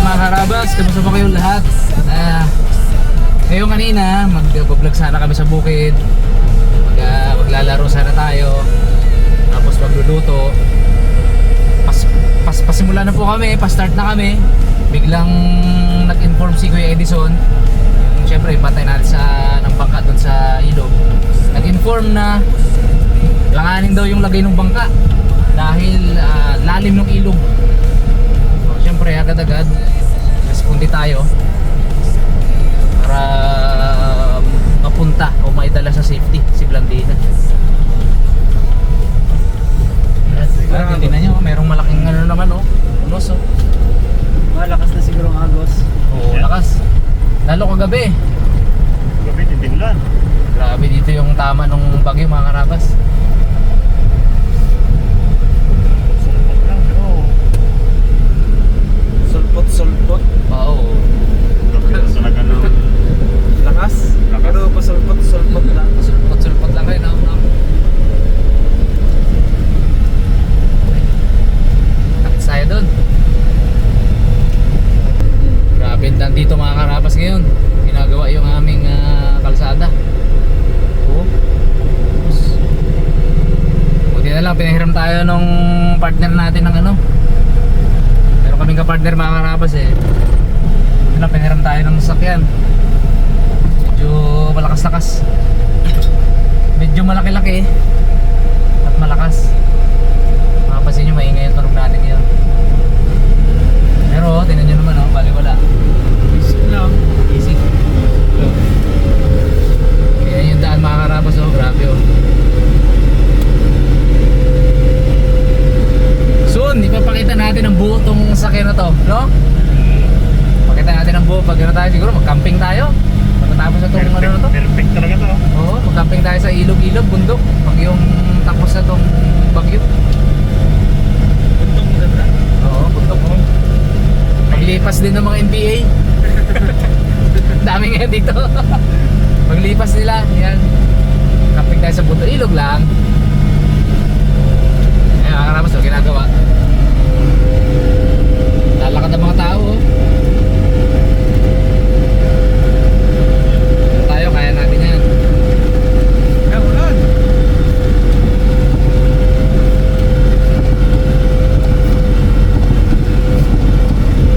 mga karabas, kamusta ba kayong lahat? Ngayong kanina, mag-vlog sana kami sa bukid. Maglalaro sana tayo. Tapos magluluto. Pasimula na po kami, pa-start na kami. Biglang nag-inform si Kuya Edison. Siyempre, patay natin ng bangka doon sa ilog. Nag-inform na langanin daw yung lagay ng bangka dahil lalim ng ilog. So, siyempre, agad-agad responde tayo para mapunta o maidala sa safety si Blandina. Tingnan nyo, merong malaking ano naman unos malakas na siguro ang agos. Oo, lakas. Lalo kagabi. Gabi, titinglan. Grabe dito yung tama ng bagyo mga karabas. Sulpot lang, pero Sulpot. Oo. gabi na sa nagano. Lakas. Pero pasulpot lang. Sulpot lang rin. Takit tayo dun. Grabe, nandito mga karabas ngayon. Ginagawa yung aming kalsada. Oo. Buti na lang, pinahiram tayo nung partner natin ng ano. Meron kaming kapartner mga karabas eh. Buti na pinahiram tayo ng sasakyan. Medyo malakas-lakas. Medyo malaki-laki at malakas. Makapansin nyo, maingay yung tunog natin ngayon. Pero tingnan nyo naman bali wala. Easy lang. Easy. Kaya yung daan mga karabas grabe Soon, ipapakita natin ang buo tong sakyan na to, no? Pakita natin ang buo pag tayo, siguro mag-camping tayo. Pagkatapos na itong ano na to. Perfect talaga to. Oo, mag-camping tayo sa ilog-ilog, bundok. Pag yung tapos na itong bagyo. Buntong maganda. Oo, bundok. Paglipas din ng mga NBA. Dami ngayon dito. Paglipas nila, yan. Camping tayo sa bundok, ilog lang. Ayan, ang karabas ginagawa. Lalakad ang mga tao. Tayo, kaya natin yan. Ulan.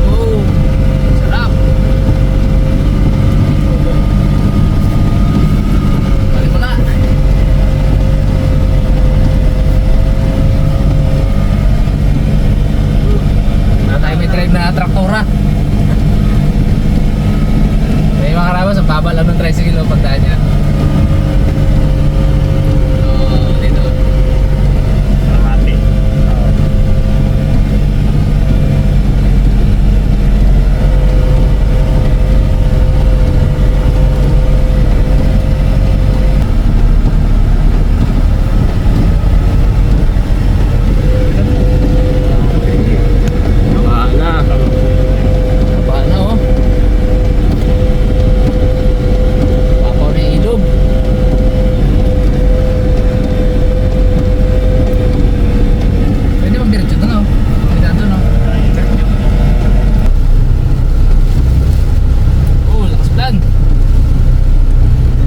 Oh, sarap. Balik mo na. Wala tayo may drive na traktora. May mga karabas, ang baba lang ng tricycle pagdaan niya. So, dito. Mati. Baba na. Baba na Papaw na yung ilog. Pwede bang diretso doon Pwede doon Oh, lakas plan.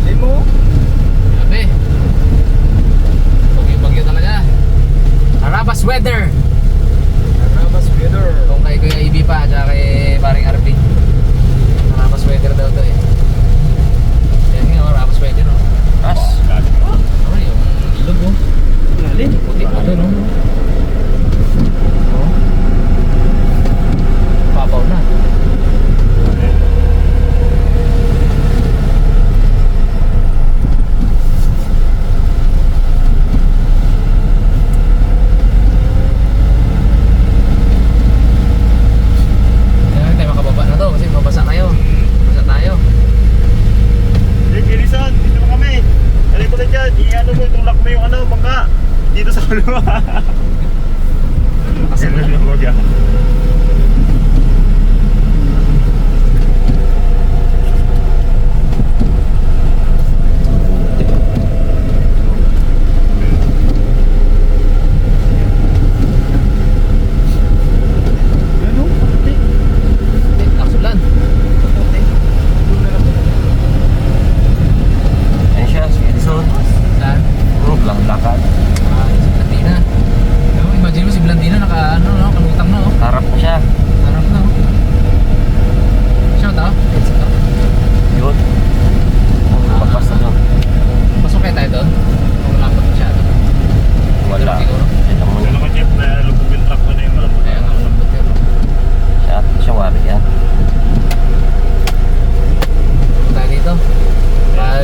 Limo. Grabe. Bagyo-bagyo talaga. Carabas weather. Carabas weather. Kung kay Kuya AB pa, at kay paring RP. Carabas weather daw to eh. Yan nga, Carabas weather Ras. Oh, yung ilog Lalim. Puti pa to Papaw na. Yan, tayo makababa na to kasi mabasa kayo. Basa tayo. Hey, Kirisan, dito mo kami. Alay mo na dyan. I-ano mo, tulak mo yung bangka. Dito sa kuluwa. Kasi na yung bagya.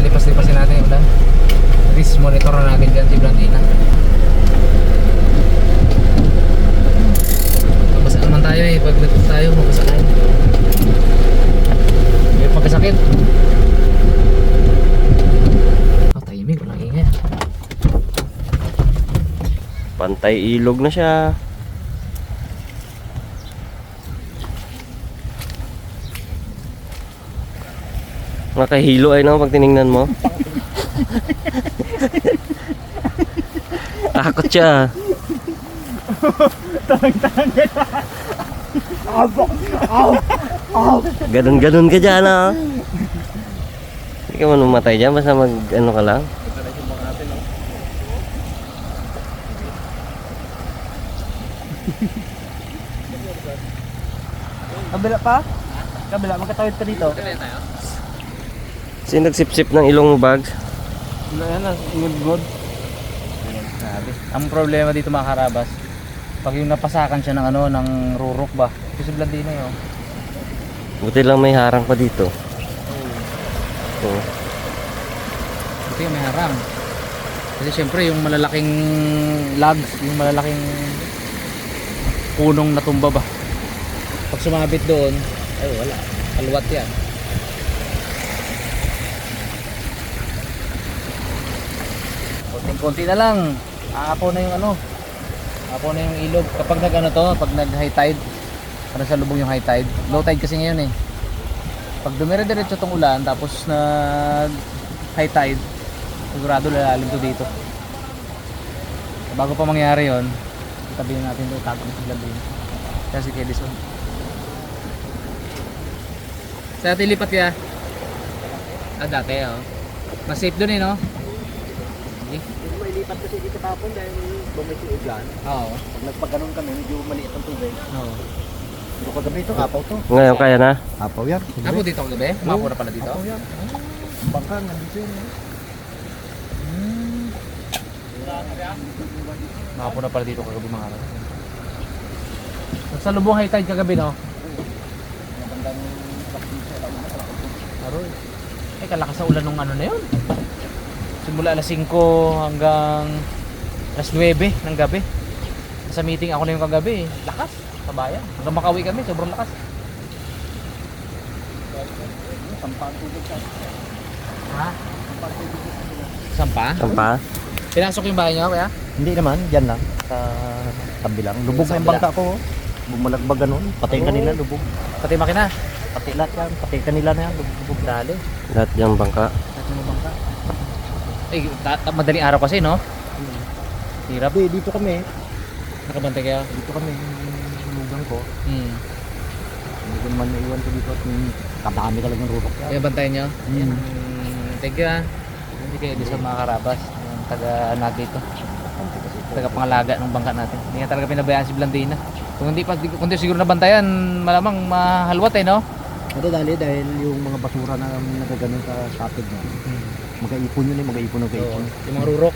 lipas-lipasin natin yung ulan. At least monitor na natin dyan si Blandina. Mabasa naman tayo eh, pag nagpunta tayo, mabasa tayo. May pagkasakit. Oh, tahimik, walang ingay. Pantay ilog na siya. Nakahilo ay no pag tiningnan mo. Takot siya. Ganon-ganon ka dyan ah. Hindi ka man mamatay dyan, basta mag ano ka lang. Kabila pa? Kabila, magkatawid pa dito. Sino nagsip-sip ng ilong bag? Wala yan na, ingod-god. Grabe. Ang problema dito mga karabas, pag yung napasakan siya ng ano, ng rurok ba? Kasi Blandina yun. Buti lang may harang pa dito. Oo. Ito yung may harang. Kasi syempre yung malalaking logs, yung malalaking punong natumba ba? Pag sumabit doon, ay wala. Alwat yan. Konting-konti na lang. Aapaw na yung ano. Aapaw na yung ilog. Kapag nag ano to, pag nag high tide, para sa lubong yung high tide. Low tide kasi ngayon eh. Pag dumire-diretso tong ulan, tapos nag high tide, sigurado lalalim to dito. Bago pa mangyari yon, sabihin natin ito, tago na si Blandina. Kasi kay Edison. Sa atin lipat kaya? Ah, dati oh. Mas safe dun eh, no? Okay. May lipat kasi dito tapon dahil bumiti ulan. Oo. Pag nagpaganon kami, medyo maliit ang tubig. Oo. Dito kagabi ito, apaw to. Ngayon kaya na? Apaw yan. Ako dito kagabi? Umapo na pala dito? Apaw yan. Bangka, nandito yun. Umapo na pala dito kagabi mga araw. Sa lubong high tide kagabi, no? Aroy. Eh, kalakas sa ulan nung ano na yun. Simula alas 5 hanggang alas 9 ng gabi. Sa meeting ako na yung kagabi. Lakas sa bayan. Hanggang makauwi kami, sobrang lakas. Ha? Sampa? Sampa? Pinasok yung bahay niyo, kaya? Hindi naman, dyan lang. Sa tabi lang. Lubog Sa na yung kabila. bangka ko. Bumalagbag ganun. Pati yung kanila, lubog. Pati makina. Pati lahat yan. Pati kanila na yan, lubog. Dali. Lahat yung bangka. Pati mo bangka. Eh, madaling araw kasi, no? Hirap. Hindi, dito kami. Nakabantay kayo? Dito kami. Yung lugang ko. Hmm. Hindi ko naman naiwan ko dito at kadami talagang rurok yan. Kaya bantayan nyo? Hmm. Thank you ah. Hindi kayo di sa mga karabas. Yung taga natin ito. Taga pangalaga ng bangka natin. Hindi nga talaga pinabayaan si Blandina. Kung hindi pa, kung hindi siguro nabantayan, malamang mahalwat eh, no? Ito dahil yung mga basura na nagaganon sa sapid niya. Mag-aipon yun eh, mag-aipon. So, yung mga rurok.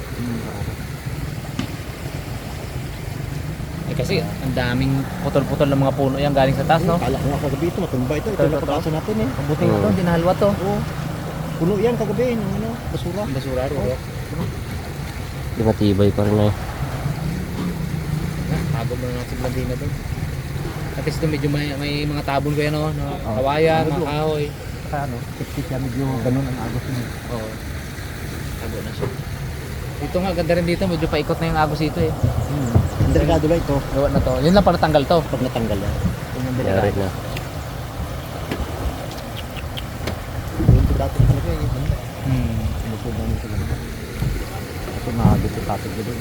Eh kasi, ang daming putol-putol ng mga puno yan galing sa taas, no? Kala ko nga kagabi ito, matumba ito. Ito Ito, yung napagkaso natin eh. Ang buti ito, hindi nahalwat to. Oo. Puno yan kagabi, yung ano, basura. Ang basura, rurok. Di matibay pa rin eh. Tago mo na si Blandina doon. At least doon medyo may mga tabon kayo, no? No? Oh. Kawayan, Medyo. mga kahoy. Saka ano, tiktik yan, medyo ganun ang agos niya. Oo. Tago na siya. Dito nga, ganda rin dito. Medyo paikot na yung agos dito eh. Ang delikado lang ito, Gawa na to. Yun lang para tanggal to. pag natanggal yan. Yun ang Yari delikado. na. Yung dati talaga eh, banda. Sinusod namin sa ganun. Kasi mahagit yung tatag ko doon.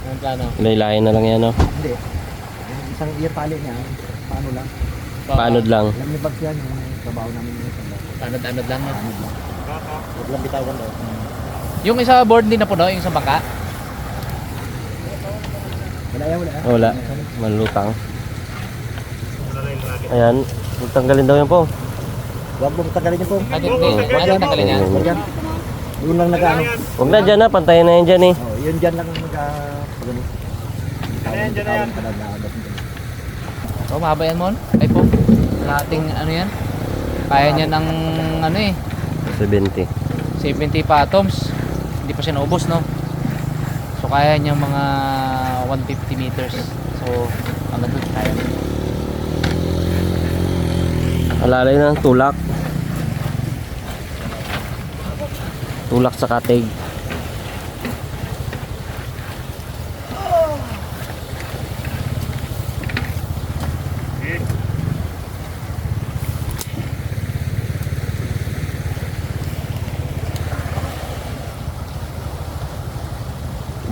Ang plano. Laylayan na lang yan no? Hindi. Yung isang ear tali niya, paano lang. Paanod lang. Alam niyo bags yan, yung trabaho namin yung sanda. Anod-anod lang. No? Paanod lang. Huwag lang bitawan daw. Yung isa board din na puno, yung isang bangka. Wala yan, wala yan. Wala. Malutang. Ayan. Tanggalin daw yan po. Huwag mo tanggalin niyo po. Ay, hindi. Ano tanggalin yan? Huwag yan. Doon lang nag-ano. Huwag na dyan na. Pantayin na yan dyan eh. Oh, yun dyan lang pagano. Ayan, dyan na yan. Oh, mahaba yan, Mon. Ay po. Lahating ano yan. Kaya niya ng ano eh. 70. 70 pathoms. Hindi pa siya naubos, no? So kaya niya mga 150 meters. So hanggang doon kaya. Alalay ng tulak. Tulak sa katig.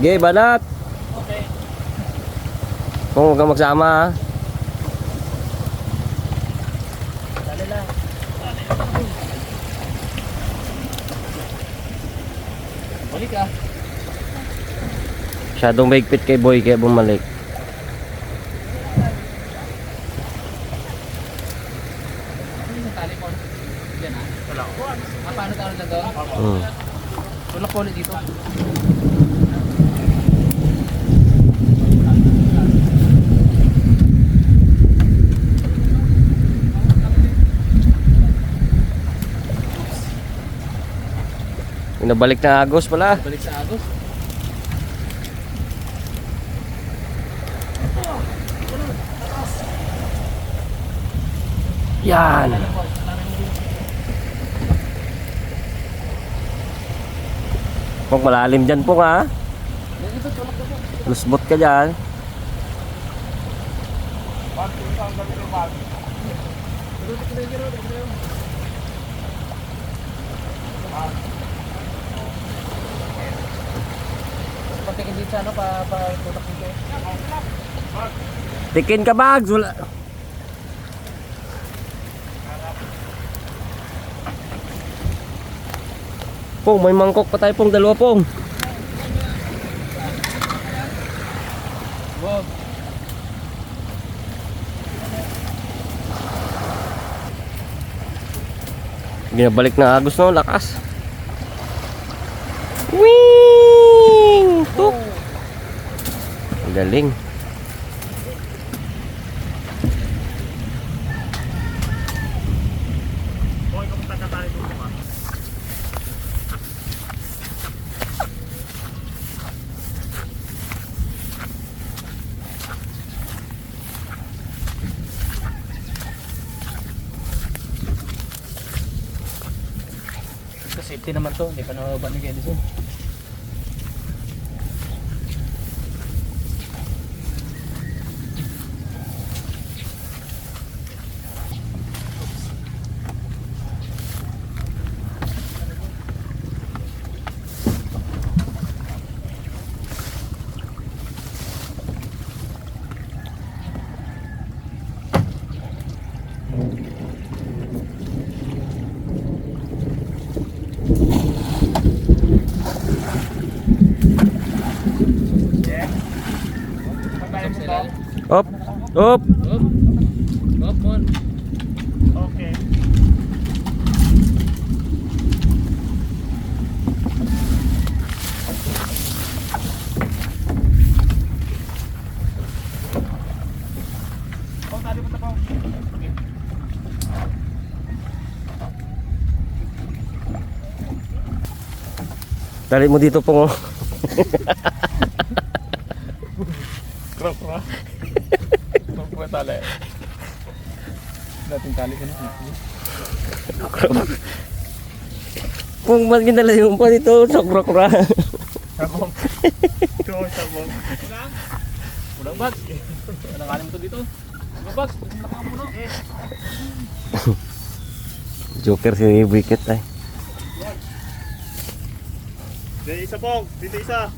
Okay, banat. Okay. Kung huwag kang magsama ha. Dali lang. Balik ah. Masyadong mahigpit kay boy kaya bumalik. Ano yung tali mo? Diyan ah. Wala ko. Paano tawag na doon? Tulak ko ulit dito. Inabalik na agos pala. Balik sa agos. Yan. Pong malalim dyan po ha. Lusbot ka dyan. Pagtingin dito sa ano, tulak dito. Tikin ka bags. Wala. Pong, may mangkok pa tayo pong dalawa pong. Wow. Binabalik na agos no, lakas. Wing! Tuk! Ang galing. Okay, kapunta ka tayo dito ha. Safety naman to, hindi pa nababa ni Edison. Op! Op! Up on. Okay. Oh, tali mo po. Okay. Tali mo dito pong. Crop ra. Crop ra tali. Dating tali ko na. Pong, ba't ginala yung pa dito? Sakura-kura. Sabong. Ito, sabong. Ulang bag. Anong kanin mo to dito? Ulang bag. Nakamuno. Joker si Wicket ay. Dito isa pong. Dito isa.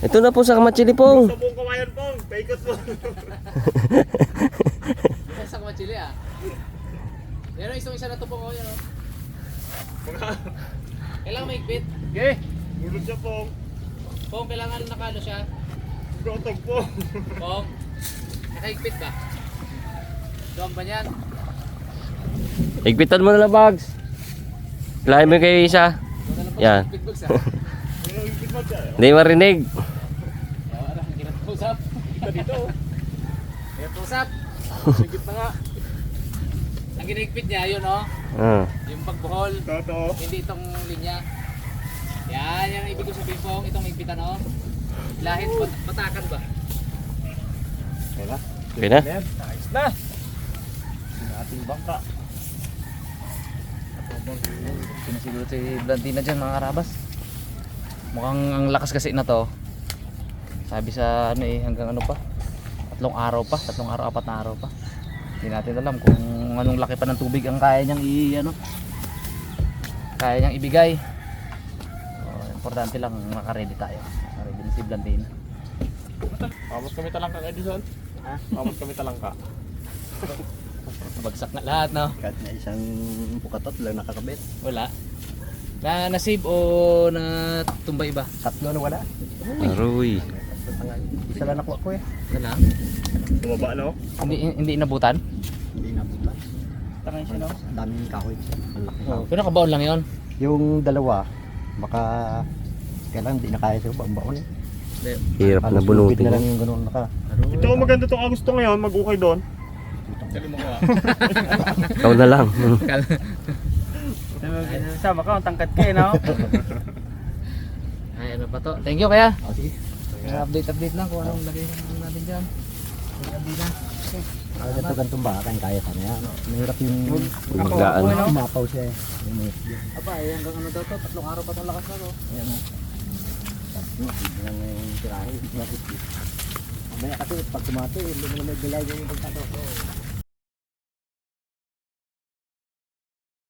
Ito na po sa Kamachili pong. Sabong kawayan pong. Paikot mo. Sa kamachili ah. Yan o, isa na to po ko yan o. Kailangan maigpit. Okay. Bulog siya pong. Pong, kailangan nakalo siya. Gotog pong. Pong, nakaigpit ka. Doon ba yan? Higpitan mo na lang bags. Lahat mo kayo isa. Yan. Igpit bags ah. Ano yung pitmat siya? Hindi marinig. Wala, hindi na usap. Dito. Kaya usap. Sigit na nga. Ang ginaigpit niya, yun o. Yung pagbuhol. Totoo. Hindi itong linya. Yan ang ibig ko sabihin po, itong higpitan o. Lahit patakan ba? Okay na. Okay na? Ayos na. Yung ating bangka. Sinasiguro si Blantina dyan mga karabas. Mukhang ang lakas kasi na to. Sabi sa ano hanggang ano pa? 3 araw pa, 4 araw pa. Hindi natin alam kung anong laki pa ng tubig ang kaya niyang kaya niyang ibigay. Importante lang makaready tayo. Ready na si Blantina. Pamos kami talangka ka, Edison. Ha? Pamos kami talangka. Bagsak na lahat, no? Kahit na isang pukatot lang nakakabit. Wala. Na-save o na-tumbay ba? 3 na wala. Aroy. Isa lang nakuha ko eh. Wala. Bumaba, no? Hindi inabutan? Hindi nabutan. Tangay siya, no? Daming kahoy. Ang laki Oh, pero nakabaon lang 'yon. Yung dalawa, baka kailan hindi na kaya siya baon eh. Hirap na Halos bunutin. lubid na lang yung ganun naka. Ito, maganda itong Agosto ngayon. Mag-ukay doon. Ikaw na lang. Sama ka, ang tangkat kayo, no? Ay, ano pa to? Thank you kaya. Oh, sige. Update lang kung anong lagay natin dyan. Update na. Kaya ito gantong bakan, kaya ka na yan. Mahirap yung Magaan. umapaw siya eh. Aba, hanggang ano daw to? 3 araw pa itong lakas na to. Ayan o. Hindi lang yung tirahin. Mamaya kasi pag tumati, hindi mo na may bilay yung pagkato.